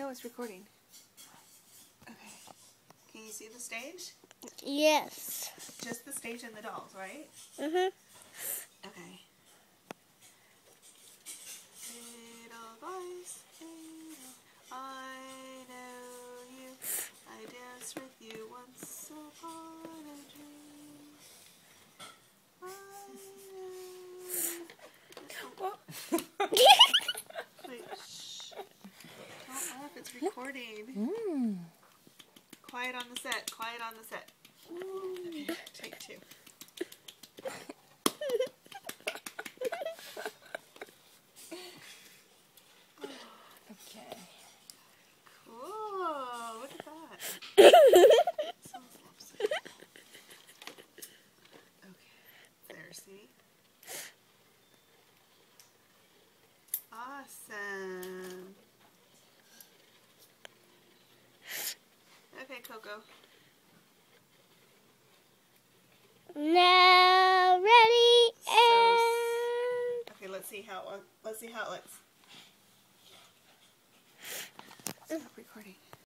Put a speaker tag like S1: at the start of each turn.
S1: No, it's recording. Okay. Can you see the stage?
S2: Yes.
S1: Just the stage and the dolls, right?
S2: Mhm.
S1: Okay. Little voice, little, I know you. I danced with you once upon a dream. I know you. Wait, shh. Don't laugh, it's recording. Quiet on the set, quiet on the set. Okay, take two.
S3: Okay.
S1: Cool, look at that. Sounds lovely. Okay, there, see? Awesome. Okay, Coco.
S2: Now ready and
S1: Okay, let's see how it looks. Stop recording.